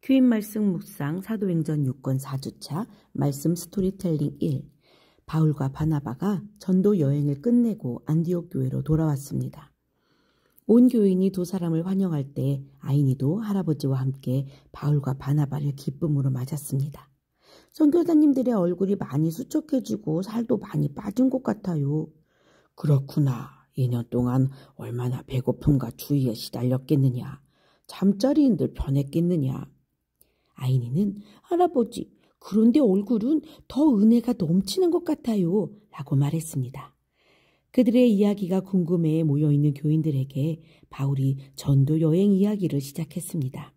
큐인 말씀 묵상 사도행전 6권 4주차 말씀 스토리텔링 1. 바울과 바나바가 전도 여행을 끝내고 안디옥 교회로 돌아왔습니다. 온 교인이 두 사람을 환영할 때 아이니도 할아버지와 함께 바울과 바나바를 기쁨으로 맞았습니다. 선교사님들의 얼굴이 많이 수척해지고 살도 많이 빠진 것 같아요. 그렇구나. 2년 동안 얼마나 배고픔과 추위에 시달렸겠느냐. 잠자리인들 편했겠느냐. 아이니는 할아버지, 그런데 얼굴은 더 은혜가 넘치는 것 같아요. 라고 말했습니다. 그들의 이야기가 궁금해 모여있는 교인들에게 바울이 전도 여행 이야기를 시작했습니다.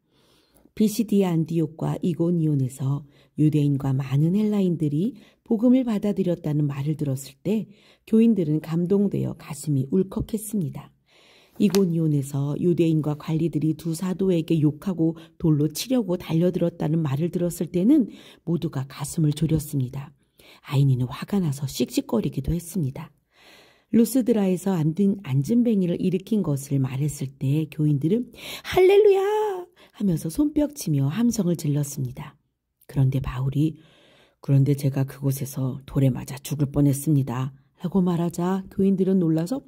비시디아 안디옥과 이고니온에서 유대인과 많은 헬라인들이 복음을 받아들였다는 말을 들었을 때 교인들은 감동되어 가슴이 울컥했습니다. 이고니온에서 유대인과 관리들이 두 사도에게 욕하고 돌로 치려고 달려들었다는 말을 들었을 때는 모두가 가슴을 졸였습니다. 아이니는 화가 나서 씩씩거리기도 했습니다. 루스드라에서 안진뱅이를 일으킨 것을 말했을 때 교인들은 할렐루야 하면서 손뼉치며 함성을 질렀습니다. 그런데 바울이 그런데 제가 그곳에서 돌에 맞아 죽을 뻔했습니다. 라고 말하자 교인들은 놀라서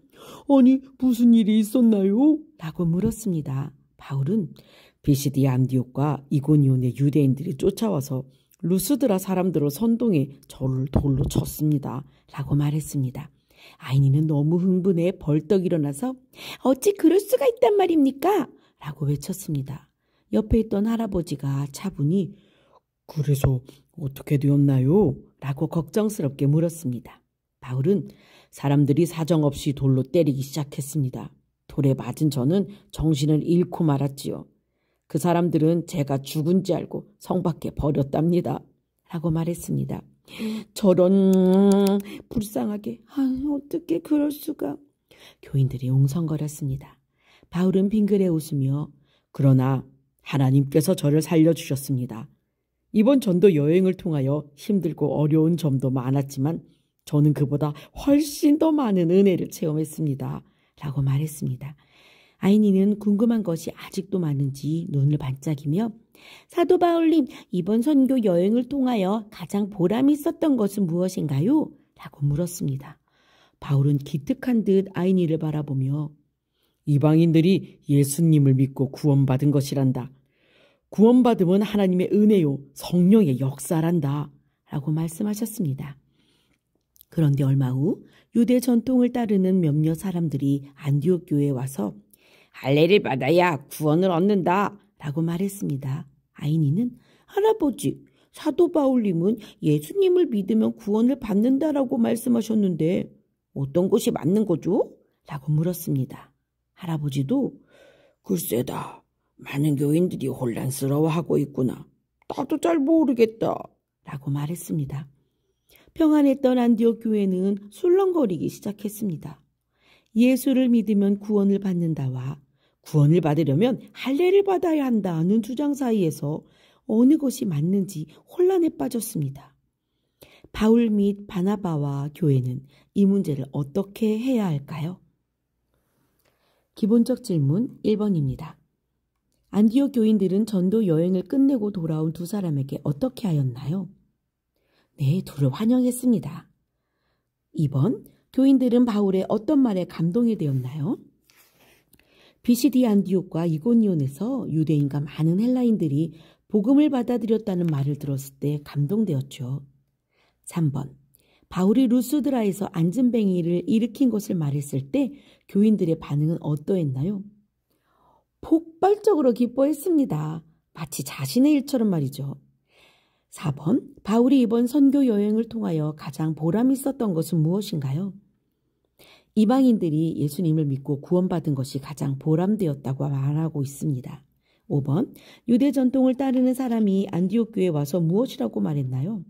아니 무슨 일이 있었나요? 라고 물었습니다. 바울은 비시디아 안디옥과 이고니온의 유대인들이 쫓아와서 루스드라 사람들을 선동해 저를 돌로 쳤습니다. 라고 말했습니다. 아이니는 너무 흥분해 벌떡 일어나서 어찌 그럴 수가 있단 말입니까? 라고 외쳤습니다. 옆에 있던 할아버지가 차분히 그래서 어떻게 되었나요? 라고 걱정스럽게 물었습니다. 바울은 사람들이 사정없이 돌로 때리기 시작했습니다. 돌에 맞은 저는 정신을 잃고 말았지요. 그 사람들은 제가 죽은지 알고 성 밖에 버렸답니다. 라고 말했습니다. 저런 불쌍하게 어떻게 그럴 수가. 교인들이 웅성거렸습니다. 바울은 빙그레 웃으며 그러나 하나님께서 저를 살려주셨습니다. 이번 전도 여행을 통하여 힘들고 어려운 점도 많았지만 저는 그보다 훨씬 더 많은 은혜를 체험했습니다. 라고 말했습니다. 아이니는 궁금한 것이 아직도 많은지 눈을 반짝이며 사도 바울님, 이번 선교 여행을 통하여 가장 보람이 있었던 것은 무엇인가요? 라고 물었습니다. 바울은 기특한 듯 아이니를 바라보며 이방인들이 예수님을 믿고 구원받은 것이란다. 구원받음은 하나님의 은혜요, 성령의 역사란다. 라고 말씀하셨습니다. 그런데 얼마 후 유대 전통을 따르는 몇몇 사람들이 안디옥 교회에 와서 할례를 받아야 구원을 얻는다 라고 말했습니다. 아이니는 할아버지, 사도 바울님은 예수님을 믿으면 구원을 받는다라고 말씀하셨는데 어떤 것이 맞는 거죠? 라고 물었습니다. 할아버지도 글쎄다, 많은 교인들이 혼란스러워하고 있구나. 나도 잘 모르겠다 라고 말했습니다. 평안했던 안디옥 교회는 술렁거리기 시작했습니다. 예수를 믿으면 구원을 받는다와 구원을 받으려면 할례를 받아야 한다는 주장 사이에서 어느 것이 맞는지 혼란에 빠졌습니다. 바울 및 바나바와 교회는 이 문제를 어떻게 해야 할까요? 기본적 질문 1번입니다. 안디옥 교인들은 전도 여행을 끝내고 돌아온 두 사람에게 어떻게 하였나요? 네, 둘을 환영했습니다. 2번, 교인들은 바울의 어떤 말에 감동이 되었나요? 비시디아 안디옥과 이고니온에서 유대인과 많은 헬라인들이 복음을 받아들였다는 말을 들었을 때 감동되었죠. 3번, 바울이 루스드라에서 안진뱅이를 일으킨 것을 말했을 때 교인들의 반응은 어떠했나요? 폭발적으로 기뻐했습니다. 마치 자신의 일처럼 말이죠. 4번, 바울이 이번 선교 여행을 통하여 가장 보람 있었던 것은 무엇인가요? 이방인들이 예수님을 믿고 구원받은 것이 가장 보람되었다고 말하고 있습니다. 5번, 유대 전통을 따르는 사람이 안디옥 교회에 와서 무엇이라고 말했나요?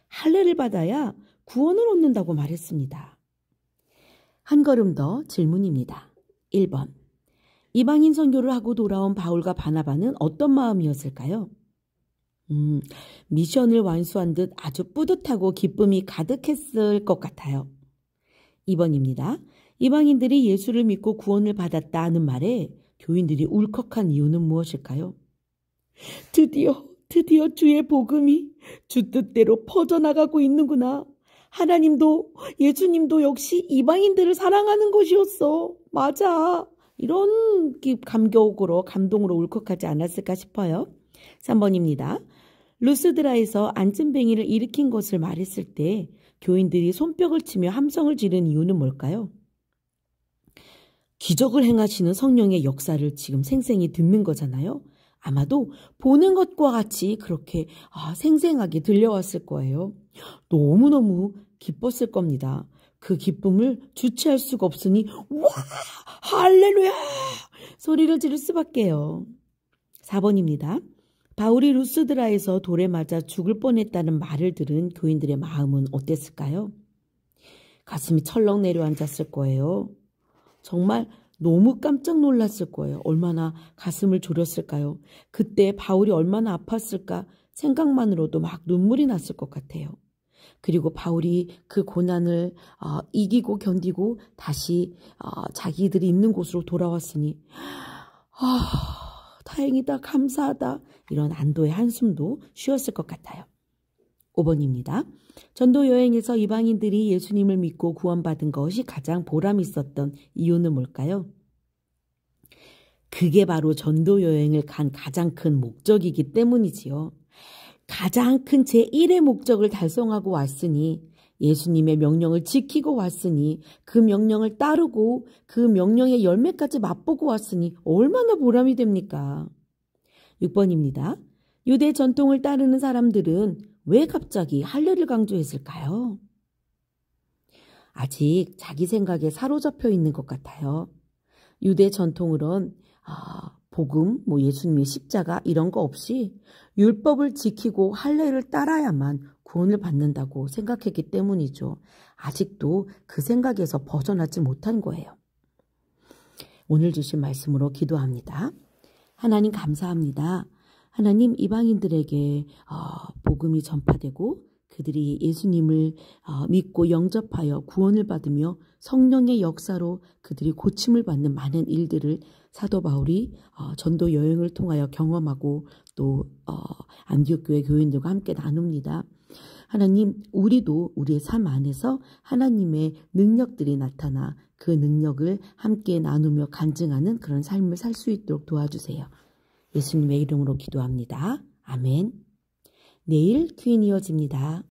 할례를 받아야 구원을 얻는다고 말했습니다. 한 걸음 더 질문입니다. 1번, 이방인 선교를 하고 돌아온 바울과 바나바는 어떤 마음이었을까요? 미션을 완수한 듯 아주 뿌듯하고 기쁨이 가득했을 것 같아요. 2번입니다. 이방인들이 예수를 믿고 구원을 받았다는 말에 교인들이 울컥한 이유는 무엇일까요? 드디어 주의 복음이 주 뜻대로 퍼져나가고 있는구나. 하나님도 예수님도 역시 이방인들을 사랑하는 것이었어. 맞아. 이런 감격으로 감동으로 울컥하지 않았을까 싶어요. 3번입니다. 루스드라에서 안진뱅이를 일으킨 것을 말했을 때 교인들이 손뼉을 치며 함성을 지른 이유는 뭘까요? 기적을 행하시는 성령의 역사를 지금 생생히 듣는 거잖아요. 아마도 보는 것과 같이 그렇게 생생하게 들려왔을 거예요. 너무너무 기뻤을 겁니다. 그 기쁨을 주체할 수가 없으니 와! 할렐루야! 소리를 지를 수밖에요. 4번입니다. 바울이 루스드라에서 돌에 맞아 죽을 뻔했다는 말을 들은 교인들의 마음은 어땠을까요? 가슴이 철렁 내려앉았을 거예요. 정말 너무 깜짝 놀랐을 거예요. 얼마나 가슴을 졸였을까요? 그때 바울이 얼마나 아팠을까 생각만으로도 막 눈물이 났을 것 같아요. 그리고 바울이 그 고난을 이기고 견디고 다시 자기들이 있는 곳으로 돌아왔으니 다행이다, 감사하다, 이런 안도의 한숨도 쉬었을 것 같아요. 5번입니다. 전도 여행에서 이방인들이 예수님을 믿고 구원받은 것이 가장 보람 있었던 이유는 뭘까요? 그게 바로 전도 여행을 간 가장 큰 목적이기 때문이지요. 가장 큰 제1의 목적을 달성하고 왔으니, 예수님의 명령을 지키고 왔으니, 그 명령을 따르고 그 명령의 열매까지 맛보고 왔으니 얼마나 보람이 됩니까? 6번입니다. 유대 전통을 따르는 사람들은 왜 갑자기 할례를 강조했을까요? 아직 자기 생각에 사로잡혀 있는 것 같아요. 유대 전통으론 복음, 예수님의 십자가 이런 거 없이 율법을 지키고 할례를 따라야만 구원을 받는다고 생각했기 때문이죠. 아직도 그 생각에서 벗어나지 못한 거예요. 오늘 주신 말씀으로 기도합니다. 하나님 감사합니다. 하나님, 이방인들에게 복음이 전파되고 그들이 예수님을 믿고 영접하여 구원을 받으며 성령의 역사로 그들이 고침을 받는 많은 일들을 사도 바울이 전도 여행을 통하여 경험하고 또 안디옥 교회 교인들과 함께 나눕니다. 하나님, 우리도 우리의 삶 안에서 하나님의 능력들이 나타나 그 능력을 함께 나누며 간증하는 그런 삶을 살 수 있도록 도와주세요. 예수님의 이름으로 기도합니다. 아멘. 내일 큐인 이어집니다.